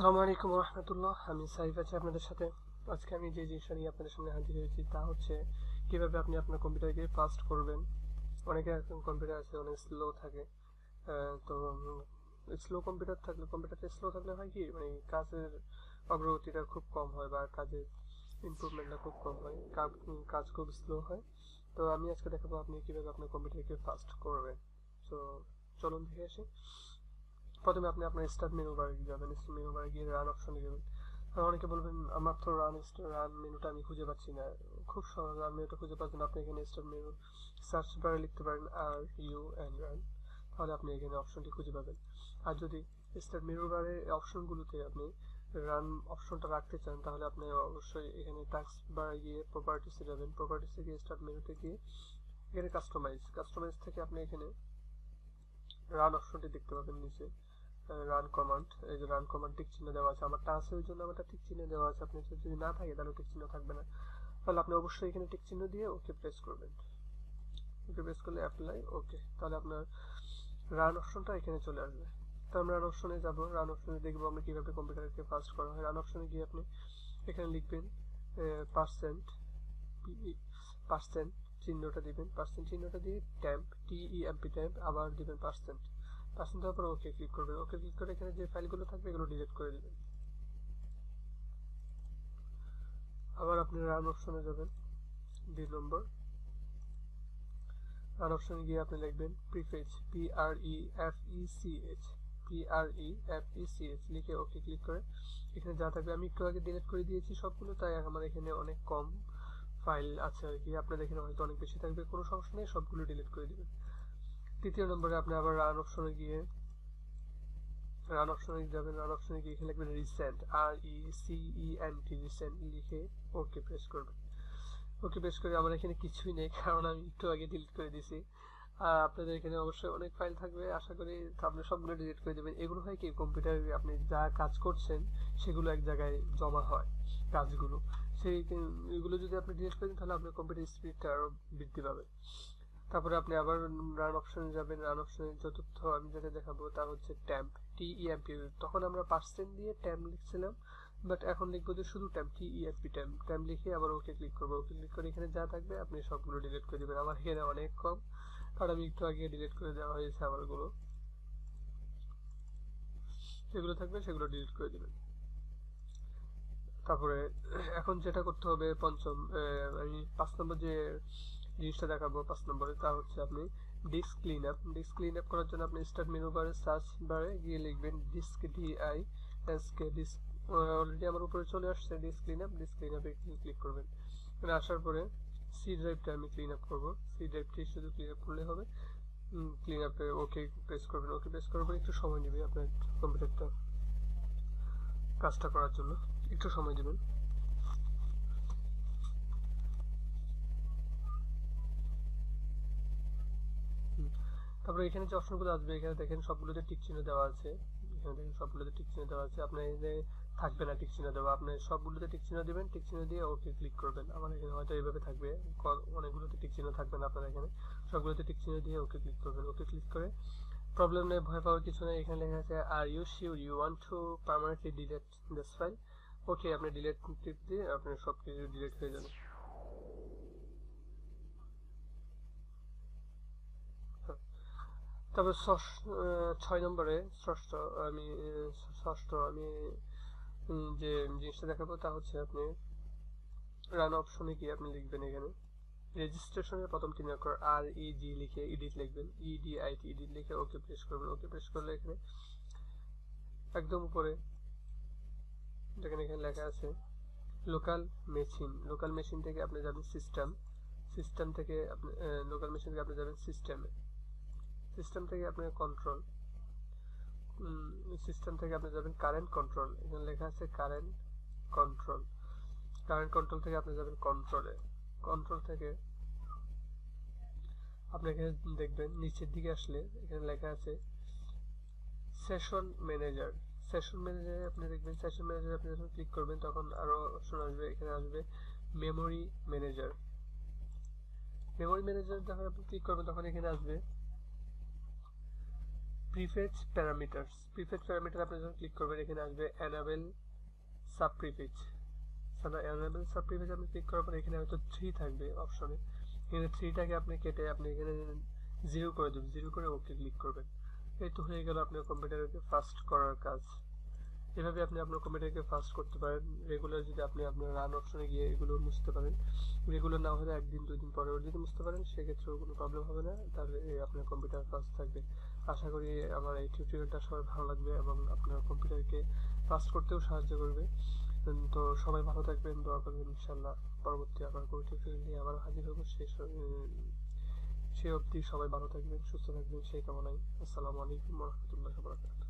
আসসালামু আলাইকুম রহমতুল্লাহ। আমি সাইফ আছি আপনাদের সাথে। আজকে আমি যে জিনিসটা নিয়ে আপনাদের সামনে হাজির হয়েছি তা হচ্ছে কিভাবে আপনি আপনার কম্পিউটারকে ফাস্ট করবেন। অনেকে এখন কম্পিউটার আছে অনেক স্লো থাকে। তো স্লো কম্পিউটারটা স্লো থাকলে হয় কি, মানে কাজের অগ্রগতিটা খুব কম হয় বা কাজের ইমপ্রুভমেন্টটা খুব কম হয়, কাজ খুব স্লো হয়। তো আমি আজকে দেখাবো আপনি কিভাবে আপনার কম্পিউটারকে ফাস্ট করবেন। তো চলুন দেখে আসি। প্রথমে আপনি আপনার স্টার্ট মেনু বারে যাবেন, স্টার্ট মেনু বারে গিয়ে রান অপশনে যাবেন। অনেকে বলবেন আমার তো রান মেনুটা আমি খুঁজে পাচ্ছি না। খুব সহজ, রান মেনুটা খুঁজে পাচ্ছেন, আপনি এখানে স্টার্ট মেনু সার্চ বারে লিখতে পারেন RUN, তাহলে আপনি এখানে অপশনটি খুঁজে পাবেন। আর যদি স্টার্ট মেনু বারে অপশনগুলোতে আপনি রান অপশনটা রাখতে চান তাহলে আপনি অবশ্যই এখানে টাস্ক বারে গিয়ে প্রপার্টিসে যাবেন। প্রপার্টিসে গিয়ে স্টার্ট মেনুতে গিয়ে এখানে কাস্টমাইজ থেকে আপনি এখানে রান অপশনটি দেখতে পাবেন নিচে। রান কমান্ড, এই যে রান কমান্ড টিক চিহ্ন দেওয়া আছে, আমারটা আছে ওই জন্য আমারটা টিক চিহ্ন দেওয়া আছে। আপনি যদি না থাকে তাহলে টিক চিহ্ন থাকবে না, তাহলে আপনি অবশ্যই এখানে টিক চিহ্ন দিয়ে ওকে প্রেস করবেন। ওকে প্রেস করলে অ্যাপ্লাই ওকে, তাহলে আপনার রান অপশনটা এখানে চলে আসবে। তো আমরা রান অপশনে যাব, রান অপশনে দেখবো আমরা কিভাবে কম্পিউটারকে ফাস্ট করা হয়। রান অপশনে গিয়ে আপনি এখানে লিখবেন পার্সেন্ট, পার্সেন্ট চিহ্নটা দিবেন, পার্সেন্ট চিহ্নটা দিয়ে TEMP ট্যাম্প আবার দিবেন পার্সেন্ট দেওয়ার পর ওকে ক্লিক করবেন। ওকে ক্লিক করে এখানে যে ফাইলগুলো থাকবে এগুলো ডিলিট করে দিবেন। আবার আপনি রান অপশনে যাবেন, 2 নম্বর রান অপশনে গিয়ে আপনি লিখবেন প্রিফেচ, PREFECH লিখে ওকে ক্লিক করে এখানে যা থাকবে, আমি একটু আগে ডিলিট করে দিয়েছি সবগুলো, তাই আমার এখানে অনেক কম ফাইল আছে আর কি। আপনাদের এখানে হয়তো অনেক বেশি থাকবে, কোনো সমস্যা নেই, সবগুলো ডিলিট করে দিবেন। 3 নম্বরে আপনি আবার রান অপশনে যাবেন। রান অপশনে গিয়ে এখানে লিখবেন রিসেন্ট, রিসেন্ট লিখে ওকে প্রেস করবেন। ওকে প্রেস করে আমার এখানে কিছুই নেই, কারণ আমি একটু আগে ডিলিট করে দিয়েছি। আর আপনাদের এখানে অবশ্যই অনেক ফাইল থাকবে, আশা করি আপনি সবগুলো ডিলিট করে দেবেন। এগুলো হয় কি, কম্পিউটারে আপনি যা কাজ করছেন সেগুলো এক জায়গায় জমা হয় কাজগুলো, সেই এগুলো যদি আপনি ডিলিট করে দেন তাহলে আপনার কম্পিউটার স্পিডটা আরও বৃদ্ধি পাবে। তারপরে আপনি আবার রান অপশনে যাবেন। রান অপশনে চতুর্থ আমি যেটা দেখাবো তা হচ্ছে TEMP। তখন আমরা পার্সেন্ট দিয়ে ট্যাম্প লিখছিলাম, বাট এখন লিখবো যে শুধু ট্যাম্প লিখে আবার ওকে ক্লিক করবো। ওকে ক্লিক করে এখানে যা থাকবে আপনি সবগুলো ডিলিট করে দেবেন। আমার এখানে অনেক কম, কারণ আমি একটু আগে ডিলিট করে দেওয়া হয়েছে আমারগুলো। যেগুলো থাকবে সেগুলো ডিলিট করে দেবেন। তারপরে এখন যেটা করতে হবে পঞ্চম, আমি 5 নম্বর যে জিনিসটা দেখাবো 5 নম্বরে, তা হচ্ছে আপনি ডিস্ক ক্লিন আপ করার জন্য আপনি স্টার্ট মেনু বারে সার্চ বারে গিয়ে লিখবেন ডিস্ক, ডিস্ক। অলরেডি আমার উপরে চলে আসছে ডিস্ক ক্লিন আপে ক্লিক করবেন। এখানে আসার পরে সি ড্রাইভটা আমি ক্লিন আপ করবো, সি ড্রাইভটি শুধু ক্লিন আপ করলে হবে। ক্লিন আপে ওকে প্রেস করবেন। ওকে প্রেস করার পর একটু সময় নেবে আপনার কম্পিউটারটা কাজটা করার জন্য, একটু সময় দেবেন। তারপরে এখানে যে অপশনগুলো আসবে এখানে দেখেন সবগুলোতে টিক চিহ্ন দেওয়া আছে। এখানে দেখেন সবগুলোতে টিক চিহ্ন দেওয়া আছে, আপনার এই যে থাকবে না টিক চিহ্ন দেওয়া, আপনি সবগুলোতে টিক চিহ্ন দিবেন, টিক চিহ্ন দিয়ে ওকে ক্লিক করবেন। আমার এখানে হয়তো এইভাবে থাকবে, অনেকগুলোতে টিক চিহ্ন থাকবে না আপনার এখানে, সবগুলোতে টিক চিহ্ন দিয়ে ওকে ক্লিক করবেন। ওকে ক্লিক করে প্রবলেম নেই, ভয় পাওয়ার কিছু নেই। এখানে লেখা আছে are you sure you want to permanently delete this file. Okay আপনি ডিলিট টিপ দিয়ে আপনার সব কিছু ডিলিট হয়ে যাবে। তারপর 6 নম্বরে আমি ষষ্ঠ আমি যে জিনিসটা দেখাবো তা হচ্ছে আপনি রান অপশনে গিয়ে আপনি লিখবেন এখানে রেজিস্ট্রেশনের প্রথম 3 অক্ষর REG লিখে এডিট লিখবেন, এডিট লিখে ওকে প্রেস করবেন। ওকে প্রেস করলে এখানে একদম উপরে দেখেন এখানে লেখা আছে লোকাল মেশিন থেকে আপনি যাবেন সিস্টেম থেকে আপনি লোকাল মেশিন থেকে আপনি যাবেন সিস্টেম থেকে আপনার কন্ট্রোল, সিস্টেম থেকে আপনি যাবেন কারেন্ট কন্ট্রোল। এখানে লেখা আছে কারেন্ট কন্ট্রোল থেকে আপনি যাবেন কন্ট্রোল থেকে আপনি এখানে দেখবেন নিচের দিকে আসলে এখানে লেখা আছে সেশন ম্যানেজারে আপনি দেখবেন। সেশন ম্যানেজারে আপনি যখন ক্লিক করবেন তখন আরো অপশন আসবে, এখানে আসবে মেমোরি ম্যানেজার যখন আপনি ক্লিক করবেন তখন এখানে আসবে প্রিফেচ প্যারামিটার আপনি যখন ক্লিক করবেন এখানে আসবে এনাবেল সাব প্রিফেচ। এনাবেল সাব প্রিফেচ আপনি ক্লিক করার পর এখানে হয়তো 3 থাকবে অপশনে, এখানে 3টাকে আপনি কেটে আপনি এখানে 0 করে দেবেন, 0 করে ওকে ক্লিক করবেন। এই তো হয়ে গেল আপনার কম্পিউটারকে ফাস্ট করার কাজ। এভাবে আপনি আপনার কম্পিউটারকে ফাস্ট করতে পারেন। রেগুলার যদি আপনি আপনার রান অপশনে গিয়ে এগুলো মুছতে পারেন, রেগুলার না হলে একদিন 2 দিন পরেও যদি মুছতে পারেন সেক্ষেত্রেও কোনো প্রবলেম হবে না, তাহলে আপনার কম্পিউটার ফাস্ট থাকবে। আশা করি আমার এই টিউটোরিয়ালটা সবাই ভালো লাগবে এবং আপনার কম্পিউটারকে ফাস্ট করতেও সাহায্য করবে। তো সবাই ভালো থাকবেন, দোয়া করবেন। ইনশাল্লাহ পরবর্তী আবার কোনো টিউটোরিয়াল নিয়ে আবার হাজির হবো। সেই অবধি সবাই ভালো থাকবেন, সুস্থ থাকবেন সেই কামনায়। আসসালামু আলাইকুম ওয়া রাহমাতুল্লাহি ওয়া বারাকাতুহু।